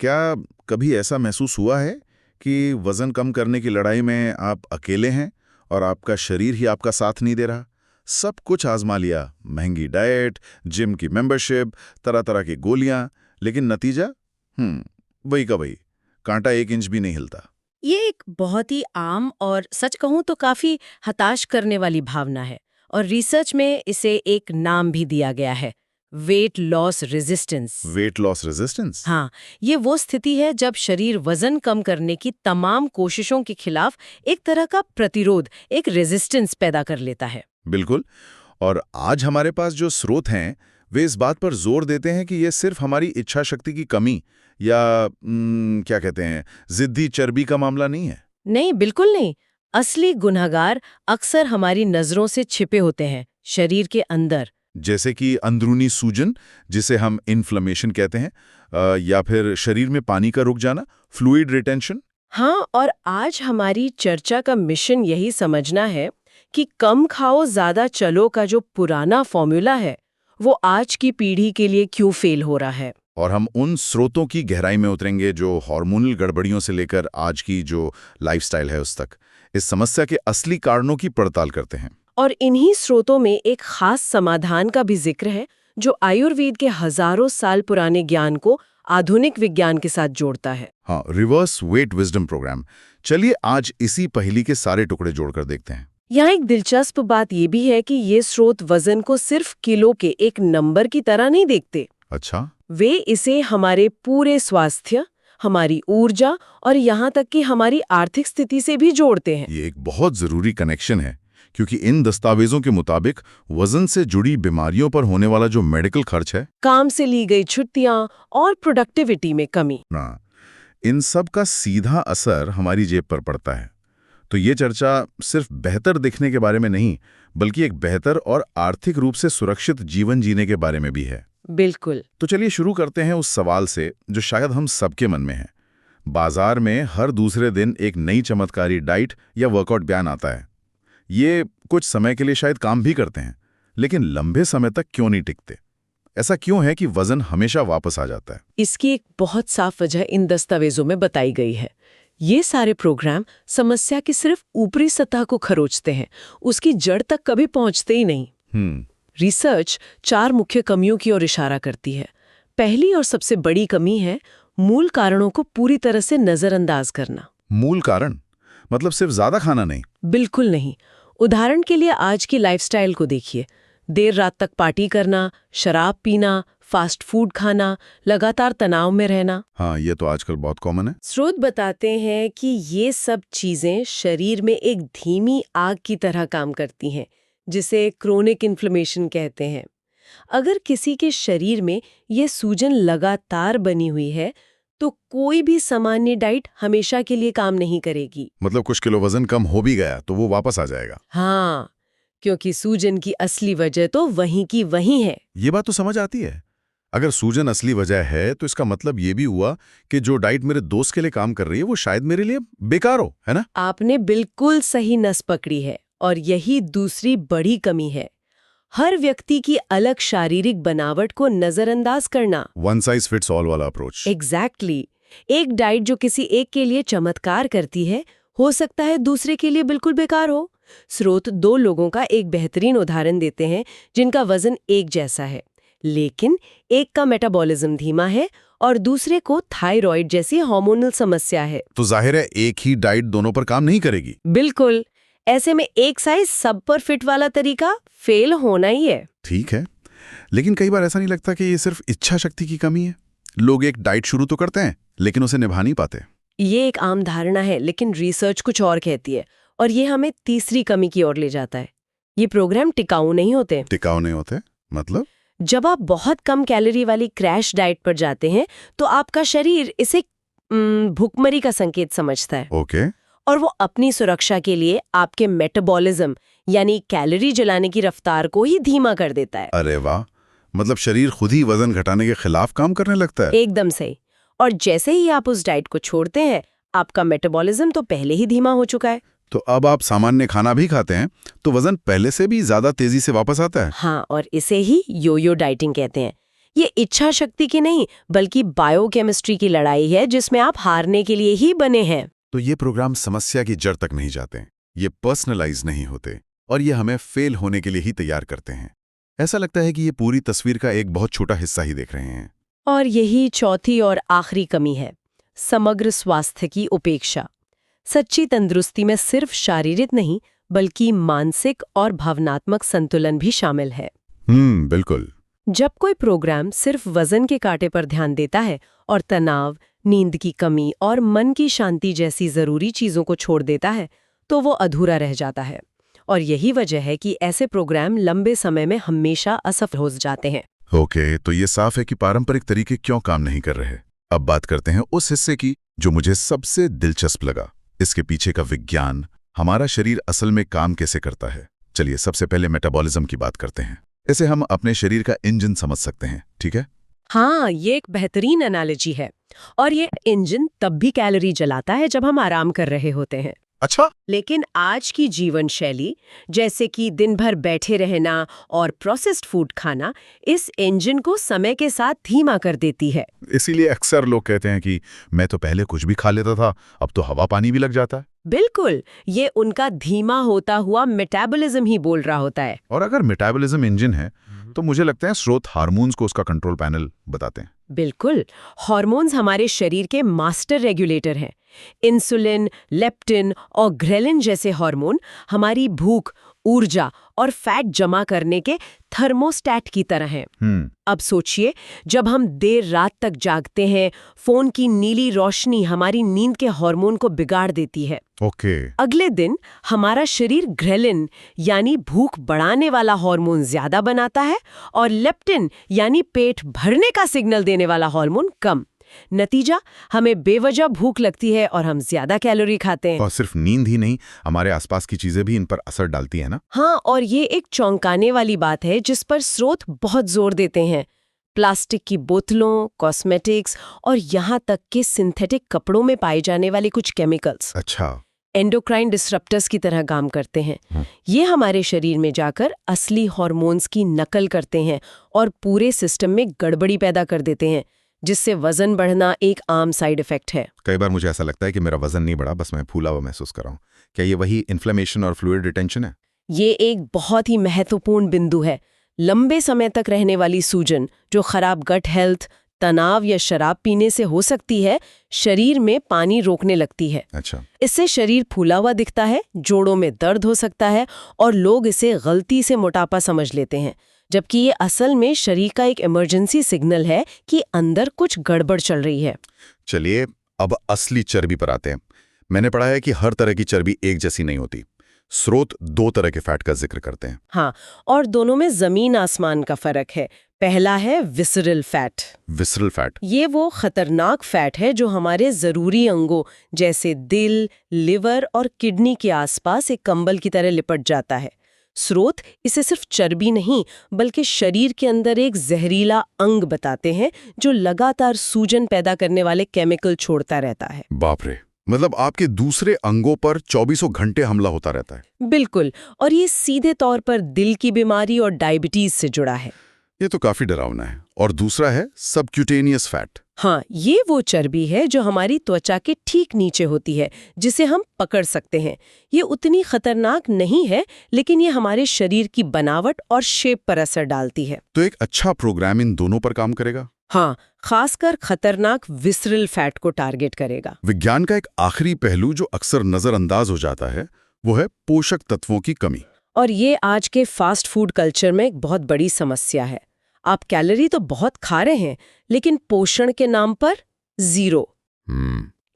क्या कभी ऐसा महसूस हुआ है कि वजन कम करने की लड़ाई में आप अकेले हैं और आपका शरीर ही आपका साथ नहीं दे रहा? सब कुछ आजमा लिया, महंगी डाइट, जिम की मेंबरशिप, तरह तरह की गोलियां, लेकिन नतीजा वही का वही, कांटा 1 इंच भी नहीं हिलता। ये एक बहुत ही आम और सच कहूं तो काफी हताश करने वाली भावना है और रिसर्च में इसे एक नाम भी दिया गया है, weight loss resistance. Weight loss resistance? हाँ, ये वो स्थिति है जब शरीर वजन कम करने की तमाम कोशिशों के खिलाफ एक तरह का प्रतिरोध, एक रेजिस्टेंस पैदा कर लेता है। बिल्कुल। और आज हमारे पास जो स्रोत हैं वे इस बात पर जोर देते हैं कि ये सिर्फ हमारी इच्छा शक्ति की कमी या क्या कहते हैं, जिद्दी चर्बी का मामला नहीं है। नहीं, बिल्कुल नहीं। असली गुनहगार अक्सर हमारी नजरों से छिपे होते हैं, शरीर के अंदर। जैसे कि अंदरूनी सूजन, जिसे हम इन्फ्लेमेशन कहते हैं, या फिर शरीर में पानी का रुक जाना, फ्लूइड रिटेंशन। हाँ, और आज हमारी चर्चा का मिशन यही समझना है कि कम खाओ ज्यादा चलो का जो पुराना फॉर्मूला है वो आज की पीढ़ी के लिए क्यों फेल हो रहा है। और हम उन स्रोतों की गहराई में उतरेंगे जो हार्मोनल गड़बड़ियों से लेकर आज की जो लाइफस्टाइल है उस तक, इस समस्या के असली कारणों की पड़ताल करते हैं। और इन्हीं स्रोतों में एक खास समाधान का भी जिक्र है जो आयुर्वेद के हजारों साल पुराने ज्ञान को आधुनिक विज्ञान के साथ जोड़ता है। हाँ, रिवर्स वेट विजडम प्रोग्राम। चलिए आज इसी पहेली के सारे टुकड़े जोड़कर देखते हैं। यहाँ एक दिलचस्प बात यह भी है कि ये स्रोत वजन को सिर्फ किलो के एक नंबर की तरह नहीं देखते। अच्छा। वे इसे हमारे पूरे स्वास्थ्य, हमारी ऊर्जा और यहाँ तक कि हमारी आर्थिक स्थिति से भी जोड़ते हैं। ये एक बहुत जरूरी कनेक्शन है, क्योंकि इन दस्तावेजों के मुताबिक वजन से जुड़ी बीमारियों पर होने वाला जो मेडिकल खर्च है, काम से ली गई छुट्टियां और प्रोडक्टिविटी में कमी, इन सब का सीधा असर हमारी जेब पर पड़ता है। तो ये चर्चा सिर्फ बेहतर दिखने के बारे में नहीं, बल्कि एक बेहतर और आर्थिक रूप से सुरक्षित जीवन जीने के बारे में भी है। बिल्कुल। तो चलिए शुरू करते हैं उस सवाल से जो शायद हम सबके मन में है। बाजार में हर दूसरे दिन एक नई चमत्कारी डाइट या वर्कआउट बयान आता है। ये कुछ समय के लिए शायद काम भी करते हैं, लेकिन लंबे समय तक क्यों नहीं टिकते? ऐसा क्यों है कि वजन हमेशा वापस आ जाता है? इसकी एक बहुत साफ वजह इन दस्तावेजों में बताई गई है। ये सारे प्रोग्राम समस्या की सिर्फ ऊपरी सतह को खरोचते हैं, उसकी जड़ तक कभी पहुंचते ही नहीं। रिसर्च 4 मुख्य कमियों की ओर इशारा करती है। पहली और सबसे बड़ी कमी है मूल कारणों को पूरी तरह से नजरअंदाज करना। मूल कारण मतलब सिर्फ ज्यादा खाना नहीं? बिल्कुल नहीं। उदाहरण के लिए आज की लाइफस्टाइल को देखिए। देर रात तक पार्टी करना, शराब पीना, फास्ट फूड खाना, लगातार तनाव में रहना। हाँ, ये तो आजकल बहुत कॉमन है। स्रोत बताते हैं कि ये सब चीजें शरीर में एक धीमी आग की तरह काम करती हैं, जिसे क्रोनिक इन्फ्लेमेशन कहते हैं। अगर किसी के शरीर में ये सूजन लगातार बनी हुई है तो कोई भी सामान्य डाइट हमेशा के लिए काम नहीं करेगी। मतलब कुछ किलो वजन कम हो भी गया तो वो वापस आ जाएगा? हाँ, क्योंकि सूजन की असली वजह तो वहीं की वहीं है। ये बात तो समझ आती है। अगर सूजन असली वजह है तो इसका मतलब ये भी हुआ कि जो डाइट मेरे दोस्त के लिए काम कर रही है वो शायद मेरे लिए बेकार हो, है ना? आपने बिल्कुल सही नस पकड़ी है और यही दूसरी बड़ी कमी है। हर व्यक्ति की अलग शारीरिक बनावट को नजरअंदाज करना। वन साइज फिट्स ऑल वाला अप्रोच। एग्जैक्टली। एक डाइट जो किसी एक के लिए चमत्कार करती है, हो सकता है दूसरे के लिए बिल्कुल बेकार हो। स्रोत 2 लोगों का एक बेहतरीन उदाहरण देते हैं जिनका वजन एक जैसा है, लेकिन एक का मेटाबॉलिज्म धीमा है और दूसरे को थायराइड जैसी हार्मोनल समस्या है। तो जाहिर है एक ही डाइट दोनों पर काम नहीं करेगी। बिल्कुल। ऐसे में एक साइज सब पर फिट वाला तरीका फेल होना ही है। ठीक है, लेकिन कई बार ऐसा नहीं लगता कि ये सिर्फ इच्छा शक्ति की कमी है? लोग एक डाइट शुरू तो करते हैं लेकिन उसे निभा नहीं पाते। ये एक आम धारणा है, लेकिन रिसर्च कुछ और कहती है और ये हमें तीसरी कमी की ओर ले जाता है। ये प्रोग्राम टिकाऊ नहीं होते। टिकाऊ नहीं होते मतलब? जब आप बहुत कम कैलोरी वाली क्रैश डाइट पर जाते हैं तो आपका शरीर इसे भूखमरी का संकेत समझता है। ओके। और वो अपनी सुरक्षा के लिए आपके मेटाबॉलिज्म यानी कैलोरी जलाने की रफ्तार को ही धीमा कर देता है। अरे वाह, मतलब शरीर खुद ही वजन घटाने के खिलाफ काम करने लगता है। एकदम सही। और जैसे ही आप उस डाइट को छोड़ते हैं, आपका मेटाबॉलिज्म तो पहले ही धीमा हो चुका है। तो अब आप सामान्य खाना भी खाते हैं तो वजन पहले से भी ज्यादा तेजी से वापस आता है। हाँ, और इसे ही योयो डाइटिंग कहते हैं। ये इच्छा शक्ति की नहीं बल्कि बायोकेमिस्ट्री की लड़ाई है जिसमें आप हारने के लिए ही बने हैं। तो ये प्रोग्राम समस्या की जड़ तक नहीं जाते, ये पर्सनलाइज नहीं होते और ये हमें फेल होने के लिए ही तैयार करते हैं। ऐसा लगता है कि ये पूरी तस्वीर का एक बहुत छोटा हिस्सा ही देख रहे हैं। और यही चौथी और आखिरी कमी है, समग्र स्वास्थ्य की उपेक्षा। सच्ची तंदुरुस्ती में सिर्फ शारीरिक नहीं बल्कि मानसिक और भावनात्मक संतुलन भी शामिल है। बिल्कुल। जब कोई प्रोग्राम सिर्फ वजन के कांटे पर ध्यान देता है और तनाव, नींद की कमी और मन की शांति जैसी जरूरी चीजों को छोड़ देता है तो वो अधूरा रह जाता है। और यही वजह है कि ऐसे प्रोग्राम लंबे समय में हमेशा असफल हो जाते हैं। ओके, तो ये साफ है कि पारंपरिक तरीके क्यों काम नहीं कर रहे। अब बात करते हैं उस हिस्से की जो मुझे सबसे दिलचस्प लगा, इसके पीछे का विज्ञान, हमारा शरीर असल में काम कैसे करता है। चलिए सबसे पहले मेटाबॉलिज्म की बात करते हैं। इसे हम अपने शरीर का इंजन समझ सकते हैं, ठीक है? हाँ, ये एक बेहतरीन एनालॉजी है। और ये इंजन तब भी कैलोरी जलाता है जब हम आराम कर रहे होते हैं। अच्छा। लेकिन आज की जीवन शैली, जैसे कि दिन भर बैठे रहना और प्रोसेस्ड फूड खाना, इस इंजन को समय के साथ धीमा कर देती है। इसीलिए अक्सर लोग कहते हैं कि मैं तो पहले कुछ भी खा लेता था, अब तो हवा पानी भी लग जाता है। बिल्कुल, ये उनका धीमा होता हुआ मेटाबॉलिज्म ही बोल रहा होता है। और अगर मेटाबॉलिज्म इंजन है तो मुझे लगता है स्रोत हार्मोन्स को उसका कंट्रोल पैनल बताते हैं। बिल्कुल, हार्मोन्स हमारे शरीर के मास्टर रेगुलेटर हैं। इंसुलिन, लेप्टिन और ग्रेलिन जैसे हार्मोन हमारी भूख, ऊर्जा और फैट जमा करने के थर्मोस्टैट की तरह हैं। अब सोचिए, जब हम देर रात तक जागते हैं, फोन की नीली रोशनी हमारी नींद के हार्मोन को बिगाड़ देती है। ओके। अगले दिन हमारा शरीर ग्रेलिन यानी भूख बढ़ाने वाला हार्मोन ज्यादा बनाता है और लेप्टिन यानी पेट भरने का सिग्नल देने वाला हार्मोन कम। नतीजा, हमें बेवजह भूख लगती है और हम ज्यादा कैलोरी खाते हैं। और सिर्फ नींद ही नहीं, हमारे आसपास की चीजें भी इन पर असर डालती है ना। हाँ, और ये एक चौंकाने वाली बात है जिस पर स्रोत बहुत जोर देते हैं। प्लास्टिक की बोतलों, कॉस्मेटिक्स और यहाँ तक कि सिंथेटिक कपड़ों में पाए जाने वाले कुछ केमिकल्स अच्छा, एंडोक्राइन डिसरप्टर्स की तरह काम करते हैं। ये हमारे शरीर में जाकर असली हार्मोन्स की नकल करते हैं और पूरे सिस्टम में गड़बड़ी पैदा कर देते हैं, जिससे वजन बढ़ना एक आम साइड इफेक्ट है। कई बार मुझे ऐसा लगता है कि मेरा वजन नहीं बढ़ा, बस मैं फूला हुआ महसूस कर रहा हूँ। क्या ये वही इन्फ्लेमेशन और फ्लूइड रिटेंशन है? ये एक बहुत ही महत्वपूर्ण बिंदु है। लंबे समय तक रहने वाली सूजन, जो खराब गट हेल्थ, तनाव या शराब पीने से हो सकती है, शरीर में पानी रोकने लगती है। अच्छा। इससे शरीर फूला हुआ दिखता है, जोड़ों में दर्द हो सकता है और लोग इसे गलती से मोटापा समझ लेते हैं, जबकि ये असल में शरीर का एक इमरजेंसी सिग्नल है कि अंदर कुछ गड़बड़ चल रही है। चलिए अब असली चर्बी पर आते हैं। मैंने पढ़ा है कि हर तरह की चर्बी एक जैसी नहीं होती। स्रोत 2 तरह के फैट का जिक्र करते हैं। हाँ, और दोनों में जमीन आसमान का फर्क है। पहला है विसरल फैट। विसरल फैट ये वो खतरनाक फैट है जो हमारे जरूरी अंगों जैसे दिल, लिवर और किडनी के आसपास एक कंबल की तरह लिपट जाता है। स्रोत इसे सिर्फ चर्बी नहीं बल्कि शरीर के अंदर एक जहरीला अंग बताते हैं जो लगातार सूजन पैदा करने वाले केमिकल छोड़ता रहता है। बाप रे, मतलब आपके दूसरे अंगों पर 24 घंटे हमला होता रहता है। बिल्कुल, और ये सीधे तौर पर दिल की बीमारी और डायबिटीज से जुड़ा है। ये तो काफी डरावना है। और दूसरा है सबक्यूटेनियस फैट। हाँ, ये वो चर्बी है जो हमारी त्वचा के ठीक नीचे होती है, जिसे हम पकड़ सकते हैं। ये उतनी खतरनाक नहीं है, लेकिन ये हमारे शरीर की बनावट और शेप पर असर डालती है। तो एक अच्छा प्रोग्राम इन दोनों पर काम करेगा? हाँ, खासकर खतरनाक विसरल फैट को टारगेट करेगा। विज्ञान का एक आखिरी पहलू जो अक्सर नजरअंदाज हो जाता है वो है पोषक तत्वों की कमी। और ये आज के फास्ट फूड कल्चर में एक बहुत बड़ी समस्या है। आप कैलोरी तो बहुत खा रहे हैं, लेकिन पोषण के नाम पर 0।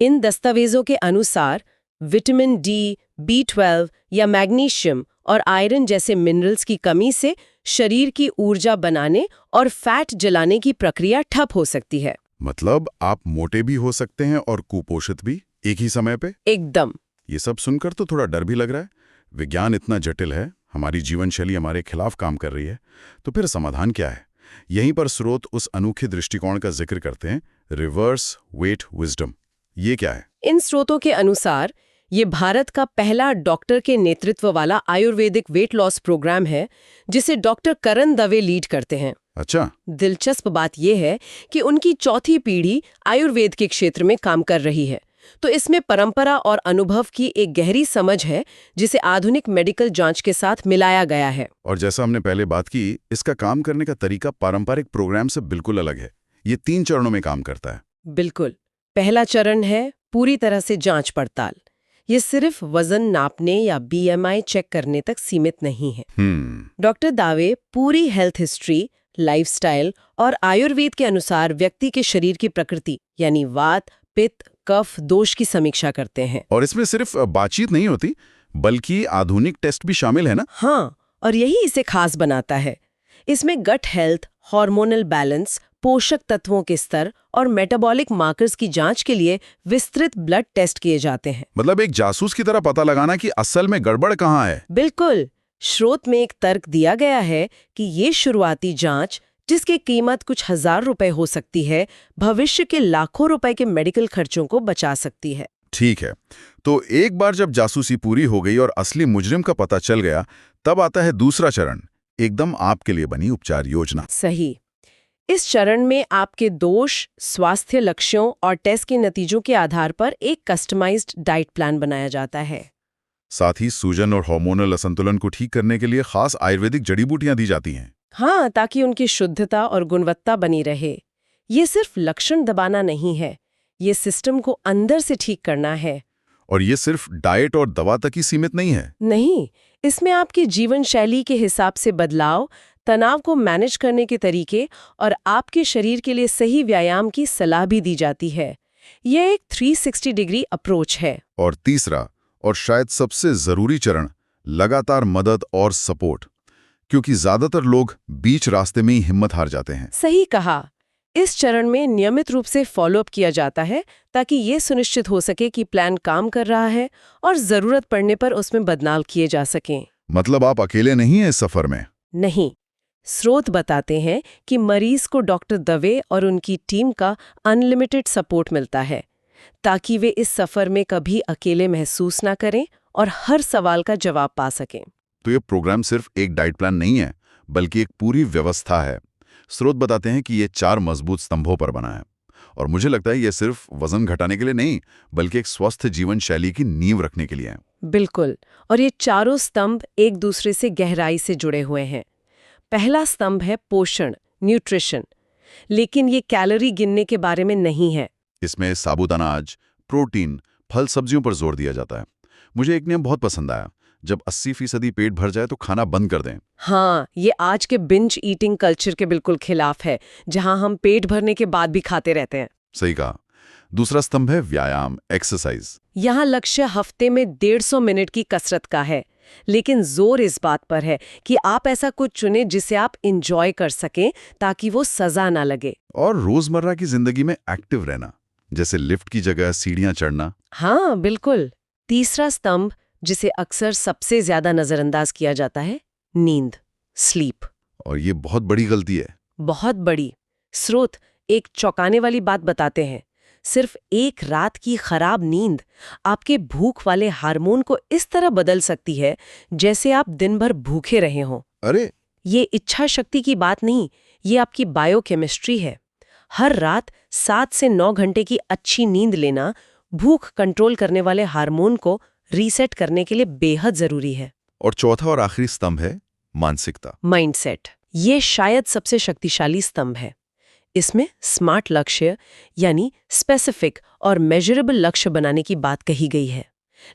इन दस्तावेजों के अनुसार विटामिन डी, B12 या मैग्नीशियम और आयरन जैसे मिनरल्स की कमी से शरीर की ऊर्जा बनाने और फैट जलाने की प्रक्रिया ठप हो सकती है। मतलब आप मोटे भी हो सकते हैं और कुपोषित भी एक ही समय पे? एकदम। ये सब सुनकर तो थोड़ा डर भी लग रहा है। विज्ञान इतना जटिल है, हमारी जीवन शैली हमारे खिलाफ काम कर रही है, तो फिर समाधान क्या है? यहीं पर स्रोत उस अनोखे दृष्टिकोण का जिक्र करते हैं, रिवर्स वेट विजडम। ये क्या है? इन स्रोतों के अनुसार ये भारत का पहला डॉक्टर के नेतृत्व वाला आयुर्वेदिक वेट लॉस प्रोग्राम है, जिसे डॉक्टर करण दवे लीड करते हैं। अच्छा। दिलचस्प बात यह है कि उनकी चौथी पीढ़ी आयुर्वेद के क्षेत्र में काम कर रही है, तो इसमें परंपरा और अनुभव की एक गहरी समझ है जिसे आधुनिक मेडिकल जांच के साथ मिलाया गया है। और जैसा हमने पहले बात की, इसका काम करने का तरीका पारंपरिक प्रोग्राम से बिल्कुल अलग है। ये 3 चरणों में काम करता है। बिल्कुल। पहला चरण है पूरी तरह से जांच पड़ताल। ये सिर्फ वजन नापने या BMI चेक करने तक सीमित नहीं है। डॉक्टर दावे पूरी हेल्थ हिस्ट्री, लाइफस्टाइल और आयुर्वेद के अनुसार व्यक्ति के शरीर की प्रकृति यानी वात, पित्त, कफ, दोष की समीक्षा करते हैं। और इसमें सिर्फ बातचीत नहीं होती, बल्कि आधुनिक टेस्ट भी शामिल है ना? हाँ, और यही इसे खास बनाता है। इसमें गट हेल्थ, हार्मोनल बैलेंस, पोषक तत्वों के स्तर और मेटाबॉलिक मार्कर्स की जांच के लिए विस्तृत ब्लड टेस्ट किए जाते हैं। मतलब एक जासूस की तरह पता लगाना कि असल में गड़बड़ कहाँ है। बिल्कुल। स्रोत में एक तर्क दिया गया है कि ये शुरुआती जांच, जिसकी कीमत कुछ हजार रुपए हो सकती है, भविष्य के लाखों रुपए के मेडिकल खर्चों को बचा सकती है। ठीक है, तो एक बार जब जासूसी पूरी हो गई और असली मुजरिम का पता चल गया, तब आता है दूसरा चरण, एकदम आपके लिए बनी उपचार योजना। सही। इस चरण में आपके दोष, स्वास्थ्य लक्ष्यों और टेस्ट के नतीजों के आधार पर एक कस्टमाइज्ड डाइट प्लान बनाया जाता है। साथ ही सूजन और हार्मोनल असंतुलन को ठीक करने के लिए खास आयुर्वेदिक जड़ी बूटियां दी जाती हैं। हाँ, ताकि उनकी शुद्धता और गुणवत्ता बनी रहे। ये सिर्फ लक्षण दबाना नहीं है, ये सिस्टम को अंदर से ठीक करना है। और ये सिर्फ डाइट और दवा तक ही सीमित नहीं है। नहीं, इसमें आपकी जीवन शैली के हिसाब से बदलाव, तनाव को मैनेज करने के तरीके और आपके शरीर के लिए सही व्यायाम की सलाह भी दी जाती है। यह एक 360 डिग्री अप्रोच है। और तीसरा और शायद सबसे जरूरी चरण, लगातार मदद और सपोर्ट, क्योंकि ज्यादातर लोग बीच रास्ते में ही हिम्मत हार जाते हैं। सही कहा। इस चरण में नियमित रूप से फॉलोअप किया जाता है ताकि ये सुनिश्चित हो सके कि प्लान काम कर रहा है और जरूरत पड़ने पर उसमें बदलाव किए जा सकें। मतलब आप अकेले नहीं हैं इस सफर में? नहीं। स्रोत बताते हैं कि मरीज को डॉक्टर दवे और उनकी टीम का अनलिमिटेड सपोर्ट मिलता है, ताकि वे इस सफर में कभी अकेले महसूस ना करें और हर सवाल का जवाब पा सकें। तो ये प्रोग्राम सिर्फ एक डाइट प्लान नहीं है, बल्कि एक पूरी व्यवस्था है। स्रोत बताते हैं कि ये 4 मजबूत स्तंभों पर बना है, और मुझे लगता है ये सिर्फ वजन घटाने के लिए नहीं, बल्कि एक स्वस्थ जीवन शैली की नींव रखने के लिए है। बिल्कुल। और ये चारों स्तंभ एक दूसरे से गहराई से जुड़े हुए हैं। पहला स्तंभ है पोषण, न्यूट्रिशन, लेकिन ये कैलोरी गिनने के बारे में नहीं है। इसमें साबुत अनाज, प्रोटीन, फल सब्जियों पर जोर दिया जाता है। मुझे एक नियम बहुत पसंद आया, जब 80% पेट भर जाए तो खाना बंद कर दें। हाँ, ये आज के बिंज ईटिंग कल्चर के बिल्कुल खिलाफ है, जहां हम पेट भरने के बाद भी खाते रहते हैं। सही कहा। दूसरा स्तंभ है व्यायाम, एक्सरसाइज। यहाँ लक्ष्य हफ्ते में 150 मिनट की कसरत का है, लेकिन जोर इस बात पर है कि आप ऐसा कुछ चुनें जिसे आप इंजॉय कर सकें, ताकि वो सजा ना लगे। और रोजमर्रा की जिंदगी में एक्टिव रहना, जैसे लिफ्ट की जगह सीढ़ियां चढ़ना। हाँ, बिल्कुल। तीसरा स्तंभ, जिसे अक्सर सबसे ज्यादा नजरअंदाज किया जाता है, नींद, स्लीप। और ये बहुत बड़ी गलती है। बहुत बड़ी। स्रोत एक चौंकाने वाली बात बताते हैं। सिर्फ एक रात की खराब नींद आपके भूख वाले हार्मोन को इस तरह बदल सकती है जैसे आप दिन भर भूखे रहे हों। अरे, ये इच्छा शक्ति की बात नहीं, ये आपकी बायोकेमिस्ट्री है। हर रात 7 से 9 घंटे की अच्छी नींद लेना भूख कंट्रोल करने वाले हार्मोन को रीसेट करने के लिए बेहद जरूरी है। और चौथा और आखिरी स्तंभ है मानसिकता, माइंडसेट। ये शायद सबसे शक्तिशाली स्तंभ है। इसमें स्मार्ट लक्ष्य यानी स्पेसिफिक और मेजरेबल लक्ष्य बनाने की बात कही गई है,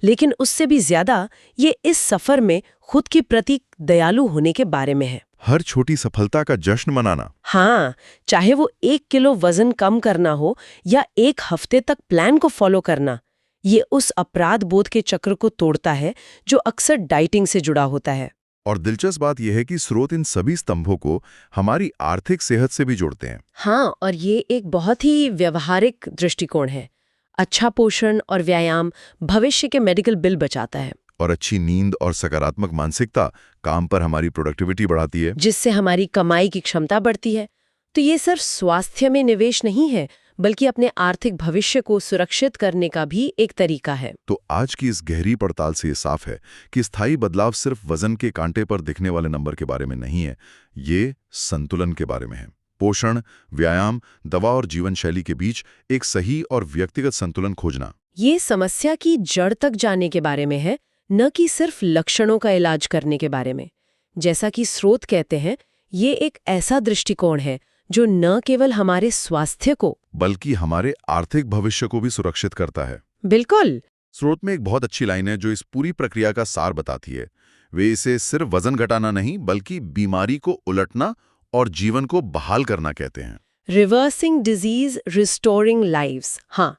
लेकिन उससे भी ज्यादा ये इस सफर में खुद के प्रति दयालु होने के बारे में है। हर छोटी सफलता का जश्न मनाना। हाँ, चाहे वो 1 किलो वजन कम करना हो या 1 हफ्ते तक प्लान को फॉलो करना, ये उस अपराध बोध के चक्र को तोड़ता है जो अक्सर डाइटिंग से जुड़ा होता है। और दिलचस्प बात यह है कि स्रोत इन सभी स्तंभों को हमारी आर्थिक सेहत से भी जोड़ते हैं। हाँ, और ये एक बहुत ही व्यवहारिक दृष्टिकोण है। अच्छा पोषण और व्यायाम भविष्य के मेडिकल बिल बचाता है, और अच्छी नींद और सकारात्मक मानसिकता काम पर हमारी प्रोडक्टिविटी बढ़ाती है, जिससे हमारी कमाई की क्षमता बढ़ती है। तो ये सिर्फ स्वास्थ्य में निवेश नहीं है, बल्कि अपने आर्थिक भविष्य को सुरक्षित करने का भी एक तरीका है। तो आज की इस गहरी पड़ताल से ये साफ है कि स्थायी बदलाव सिर्फ वजन के कांटे पर दिखने वाले नंबर के बारे में नहीं है, ये संतुलन के बारे में है। पोषण, व्यायाम, दवा और जीवन शैली के बीच एक सही और व्यक्तिगत संतुलन खोजना। ये समस्या की जड़ तक जाने के बारे में है, न कि सिर्फ लक्षणों का इलाज करने के बारे में। जैसा कि स्रोत कहते हैं, ये एक ऐसा दृष्टिकोण है जो न केवल हमारे स्वास्थ्य को बल्कि हमारे आर्थिक भविष्य को भी सुरक्षित करता है। बिल्कुल। स्रोत में एक बहुत अच्छी लाइन है जो इस पूरी प्रक्रिया का सार बताती है। वे इसे सिर्फ वजन घटाना नहीं बल्कि बीमारी को उलटना और जीवन को बहाल करना कहते हैं। Reversing disease, restoring lives. हाँ,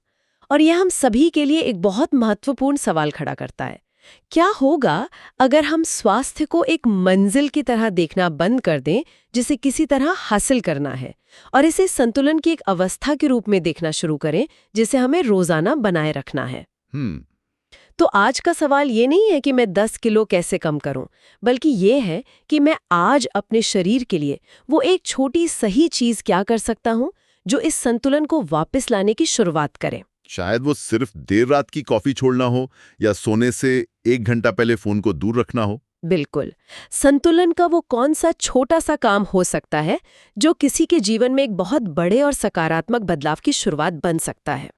और यह हम सभी के लिए एक बहुत महत्वपूर्ण सवाल खड़ा करता है। क्या होगा अगर हम स्वास्थ्य को एक मंजिल की तरह देखना बंद कर दें जिसे किसी तरह हासिल करना है, और इसे संतुलन की एक अवस्था के रूप में देखना शुरू करें जिसे हमें रोजाना बनाए रखना है? तो आज का सवाल ये नहीं है कि मैं 10 किलो कैसे कम करूं, बल्कि ये है कि मैं आज अपने शरीर के लिए वो एक छोटी सही चीज क्या कर सकता हूं जो इस संतुलन को वापस लाने की शुरुआत करे। शायद वो सिर्फ देर रात की कॉफी छोड़ना हो या सोने से 1 घंटा पहले फोन को दूर रखना हो। बिल्कुल। संतुलन का वो कौन सा छोटा सा काम हो सकता है जो किसी के जीवन में एक बहुत बड़े और सकारात्मक बदलाव की शुरुआत बन सकता है।